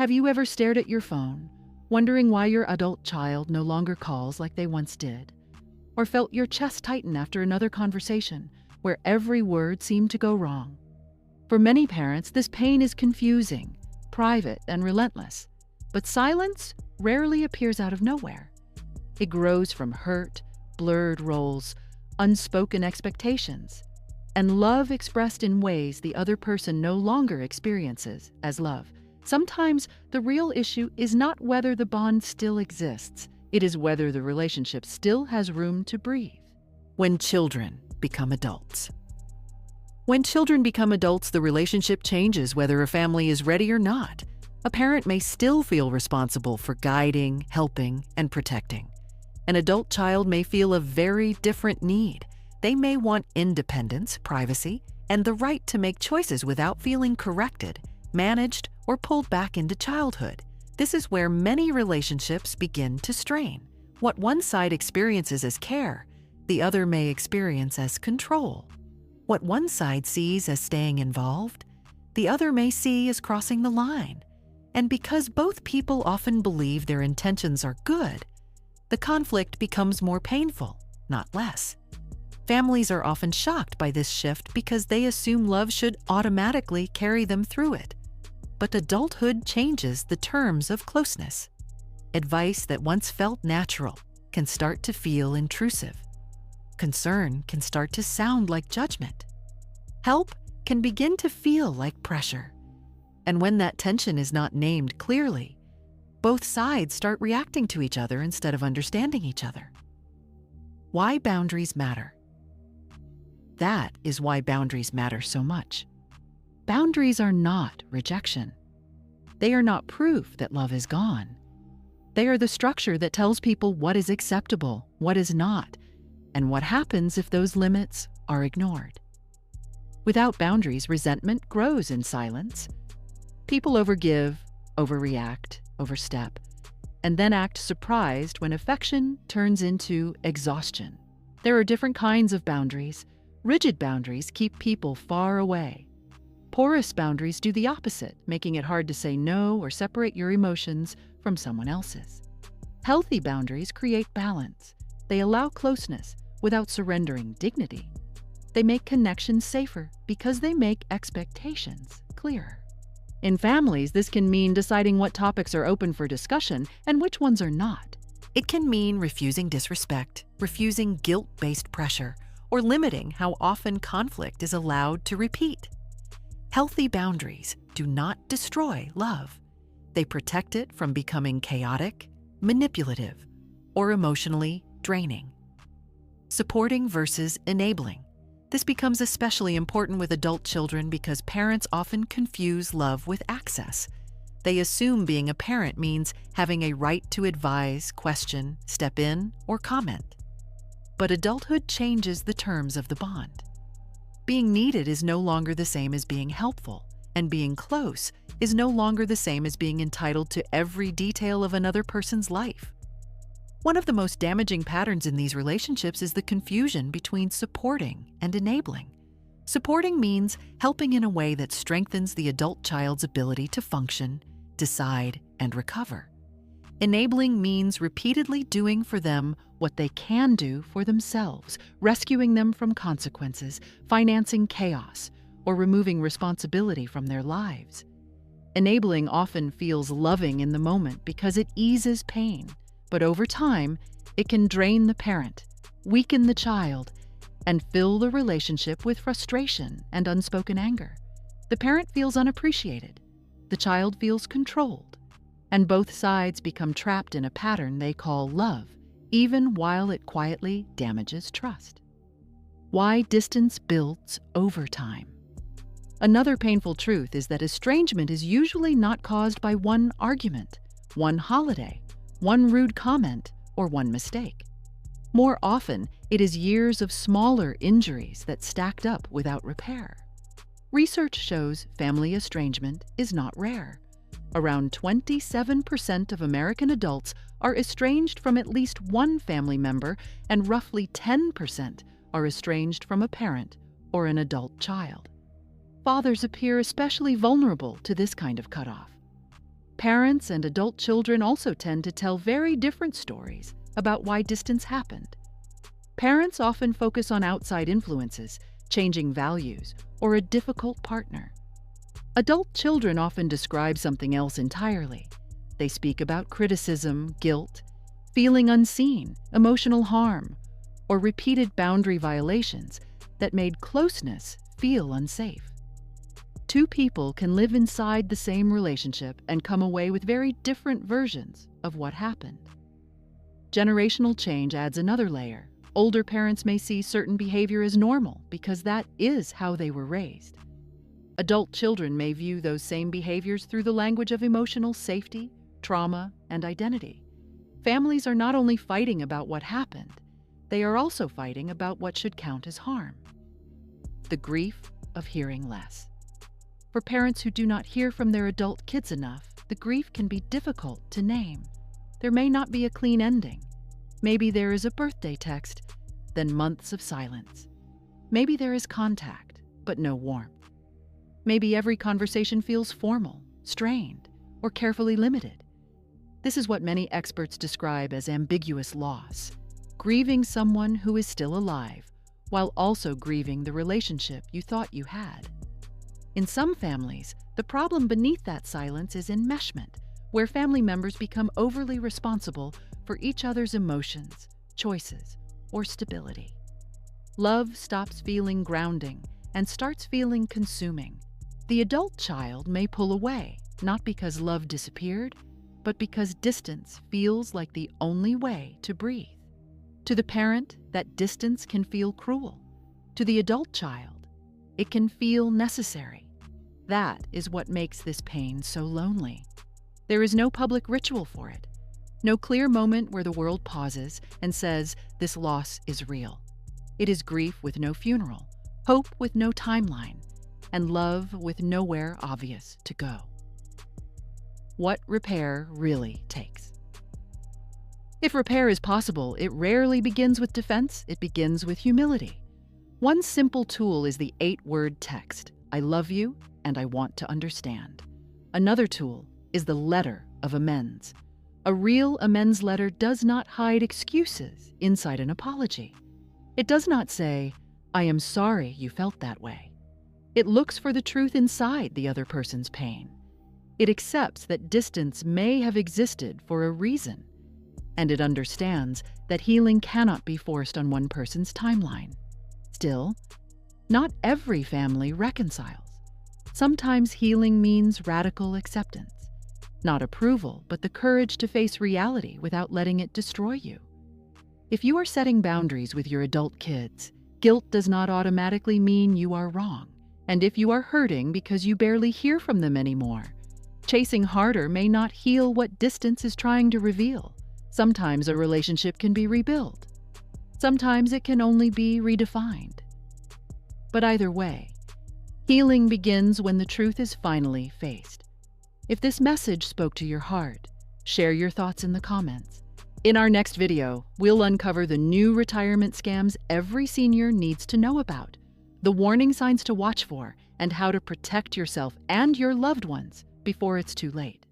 Have you ever stared at your phone, wondering why your adult child no longer calls like they once did? Or felt your chest tighten after another conversation where every word seemed to go wrong? For many parents, this pain is confusing, private, and relentless. But silence rarely appears out of nowhere. It grows from hurt, blurred roles, unspoken expectations, and love expressed in ways the other person no longer experiences as love. Sometimes the real issue is not whether the bond still exists, it is whether the relationship still has room to breathe. When children become adults. When children become adults, the relationship changes whether a family is ready or not. A parent may still feel responsible for guiding, helping, and protecting. An adult child may feel a very different need. They may want independence, privacy, and the right to make choices without feeling corrected, managed, or pulled back into childhood. This is where many relationships begin to strain. What one side experiences as care, the other may experience as control. What one side sees as staying involved, the other may see as crossing the line. And because both people often believe their intentions are good, the conflict becomes more painful, not less. Families are often shocked by this shift because they assume love should automatically carry them through it. But adulthood changes the terms of closeness. Advice that once felt natural can start to feel intrusive. Concern can start to sound like judgment. Help can begin to feel like pressure. And when that tension is not named clearly, both sides start reacting to each other instead of understanding each other. Why boundaries matter. That is why boundaries matter so much. Boundaries are not rejection. They are not proof that love is gone. They are the structure that tells people what is acceptable, what is not, and what happens if those limits are ignored. Without boundaries, resentment grows in silence. People overgive, overreact, overstep, and then act surprised when affection turns into exhaustion. There are different kinds of boundaries. Rigid boundaries keep people far away. Porous boundaries do the opposite, making it hard to say no or separate your emotions from someone else's. Healthy boundaries create balance. They allow closeness without surrendering dignity. They make connections safer because they make expectations clearer. In families, this can mean deciding what topics are open for discussion and which ones are not. It can mean refusing disrespect, refusing guilt-based pressure, or limiting how often conflict is allowed to repeat. Healthy boundaries do not destroy love. They protect it from becoming chaotic, manipulative, or emotionally draining. Supporting versus enabling. This becomes especially important with adult children because parents often confuse love with access. They assume being a parent means having a right to advise, question, step in, or comment. But adulthood changes the terms of the bond. Being needed is no longer the same as being helpful, and being close is no longer the same as being entitled to every detail of another person's life. One of the most damaging patterns in these relationships is the confusion between supporting and enabling. Supporting means helping in a way that strengthens the adult child's ability to function, decide, and recover. Enabling means repeatedly doing for them what they can do for themselves, rescuing them from consequences, financing chaos, or removing responsibility from their lives. Enabling often feels loving in the moment because it eases pain, but over time, it can drain the parent, weaken the child, and fill the relationship with frustration and unspoken anger. The parent feels unappreciated, the child feels controlled, and both sides become trapped in a pattern they call love, even while it quietly damages trust. Why distance builds over time. Another painful truth is that estrangement is usually not caused by one argument, one holiday, one rude comment, or one mistake. More often, it is years of smaller injuries that stacked up without repair. Research shows family estrangement is not rare. Around 27% of American adults are estranged from at least one family member, and roughly 10% are estranged from a parent or an adult child. Fathers appear especially vulnerable to this kind of cutoff. Parents and adult children also tend to tell very different stories about why distance happened. Parents often focus on outside influences, changing values, or a difficult partner. Adult children often describe something else entirely. They speak about criticism, guilt, feeling unseen, emotional harm, or repeated boundary violations that made closeness feel unsafe. Two people can live inside the same relationship and come away with very different versions of what happened. Generational change adds another layer. Older parents may see certain behavior as normal because that is how they were raised. Adult children may view those same behaviors through the language of emotional safety, trauma, and identity. Families are not only fighting about what happened, they are also fighting about what should count as harm. The grief of hearing less. For parents who do not hear from their adult kids enough, the grief can be difficult to name. There may not be a clean ending. Maybe there is a birthday text, then months of silence. Maybe there is contact, but no warmth. Maybe every conversation feels formal, strained, or carefully limited. This is what many experts describe as ambiguous loss, grieving someone who is still alive, while also grieving the relationship you thought you had. In some families, the problem beneath that silence is enmeshment, where family members become overly responsible for each other's emotions, choices, or stability. Love stops feeling grounding and starts feeling consuming. The adult child may pull away, not because love disappeared, but because distance feels like the only way to breathe. To the parent, that distance can feel cruel. To the adult child, it can feel necessary. That is what makes this pain so lonely. There is no public ritual for it, no clear moment where the world pauses and says, this loss is real. It is grief with no funeral, hope with no timeline, and love with nowhere obvious to go. What repair really takes. If repair is possible, it rarely begins with defense, it begins with humility. One simple tool is the 8-word text, I love you and I want to understand. Another tool is the letter of amends. A real amends letter does not hide excuses inside an apology. It does not say, I am sorry you felt that way. It looks for the truth inside the other person's pain. It accepts that distance may have existed for a reason, and it understands that healing cannot be forced on one person's timeline. Still, not every family reconciles. Sometimes healing means radical acceptance. Not approval, but the courage to face reality without letting it destroy you. If you are setting boundaries with your adult kids, guilt does not automatically mean you are wrong. And if you are hurting because you barely hear from them anymore, chasing harder may not heal what distance is trying to reveal. Sometimes a relationship can be rebuilt. Sometimes it can only be redefined. But either way, healing begins when the truth is finally faced. If this message spoke to your heart, share your thoughts in the comments. In our next video, we'll uncover the new retirement scams every senior needs to know about, the warning signs to watch for, and how to protect yourself and your loved ones before it's too late.